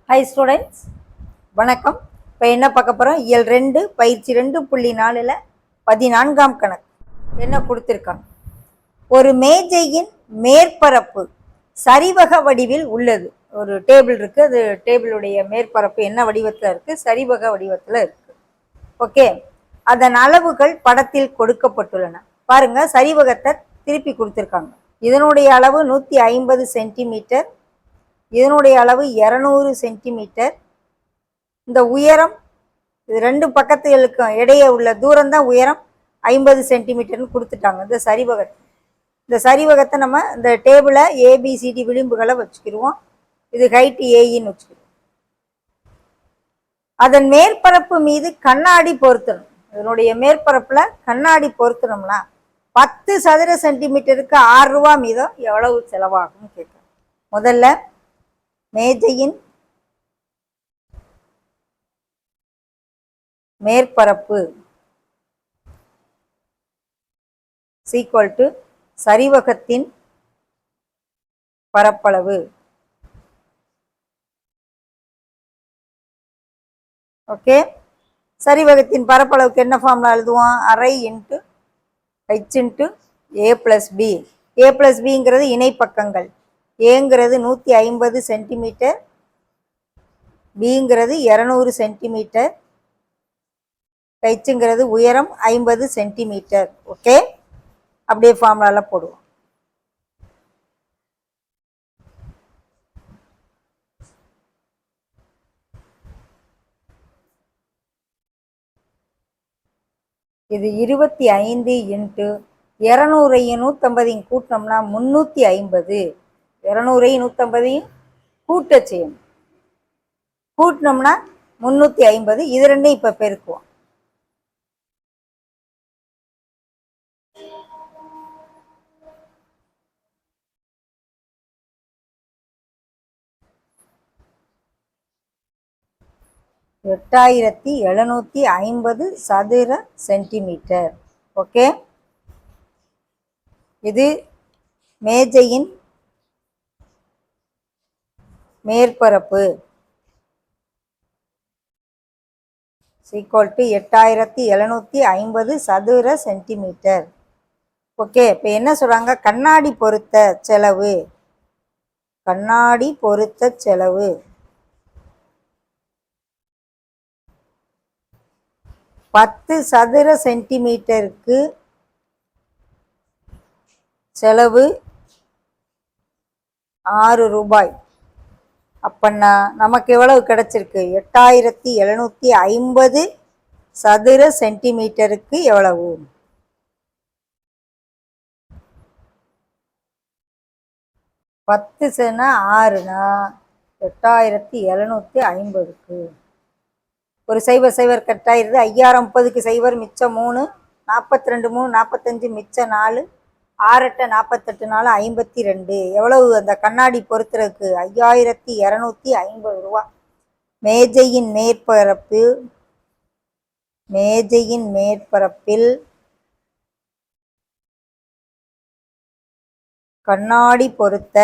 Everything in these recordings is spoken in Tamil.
ஹாய் ஸ்டூடெண்ட்ஸ், வணக்கம். இப்போ என்ன பார்க்க போகிறோம்? இயல் 2 பயிற்சி 2.4 14ஆம் கணக்கு என்ன கொடுத்துருக்காங்க. ஒரு மேஜையின் மேற்பரப்பு சரிவக வடிவில் உள்ளது. ஒரு டேபிள் இருக்குது, அது டேபிளுடைய மேற்பரப்பு என்ன வடிவத்தில் இருக்குது? சரிவக வடிவத்தில் இருக்குது. ஓகே, அதன் அளவுகள் படத்தில் கொடுக்கப்பட்டுள்ளன. பாருங்க, சரிவகத்தை திருப்பி கொடுத்துருக்காங்க. இதனுடைய அளவு 150 சென்டிமீட்டர், இதனுடைய அளவு 200 சென்டிமீட்டர். இந்த உயரம், இது ரெண்டு பக்கத்துகளுக்கும் இடையே உள்ள தூரம் தான் உயரம் 50 சென்டிமீட்டர்னு கொடுத்துட்டாங்க. இந்த சரிவகத்தை நம்ம இந்த டேபிளை ஏபிசிடி விளிம்புகளை வச்சுக்கிடுவோம். இது ஹைட் ஏன்னு வச்சுக்கிடுவோம். அதன் மேற்பரப்பு மீது கண்ணாடி பொருத்தணும். இதனுடைய மேற்பரப்புல கண்ணாடி பொருத்தணும்னா 10 சதுர சென்டிமீட்டருக்கு 6 ரூபா மீதம் எவ்வளவு செலவாகும் கேட்குறேன். முதல்ல மேஜையின் மேற்பரப்பு = சரிவகத்தின் பரப்பளவு. ஓகே, சரிவகத்தின் பரப்பளவுக்கு என்ன ஃபார்முலா எழுதுவோம்? அரை into h into a + b. a + bங்கிறது இணைப்பக்கங்கள். ஏங்கிறது 150 சென்டிமீட்டர், பிங்கிறது 200 சென்டிமீட்டர், ஹெச்ங்கிறது உயரம் 50 சென்டிமீட்டர். ஓகே, அப்படியே ஃபார்முலால போடுவோம். இது 25 இன்ட்டு 200ஐயும் 150ஐயும் கூட்டினோம்னா 350. 200ஐயும் 150ஐயும் கூட்ட செய்யணும். கூட்டினோம்னா 350. இது ரெண்டையும் இப்போ பெருக்குவோம். எட்டாயிரத்தி 750 சதுர சென்டிமீட்டர். ஓகே, இது மேஜையின் மேற்பரப்பு = 8750 சதுர சென்டிமீட்டர். ஓகே, இப்போ என்ன சொல்றாங்க? கண்ணாடி பொருத்த செலவு. கண்ணாடி பொருத்த செலவு 10 சதுர சென்டிமீட்டருக்கு செலவு 6 ரூபாய். அப்பன்னா நமக்கு எவ்வளவு கிடைச்சிருக்கு? 8750 சதுர சென்டிமீட்டருக்கு எவ்வளவு? 10 சென்னா 6னா 8750க்கு ஒரு 0 கட்டாயிருது. 5030க்கு 0 மிச்சம் 3, 42 3 45 மிச்சம் 4, 6 8 48 4 52. எவ்வளவு அந்த கண்ணாடி பொறுத்துறதுக்கு? 5250 ரூபா. மேஜையின் மேற்பரப்பில் கண்ணாடி பொருத்த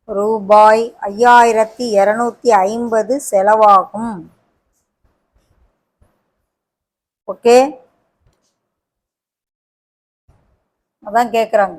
ரூபாய் 5250 செலவாகும். ஓகே, அதான் கேட்குறாங்க.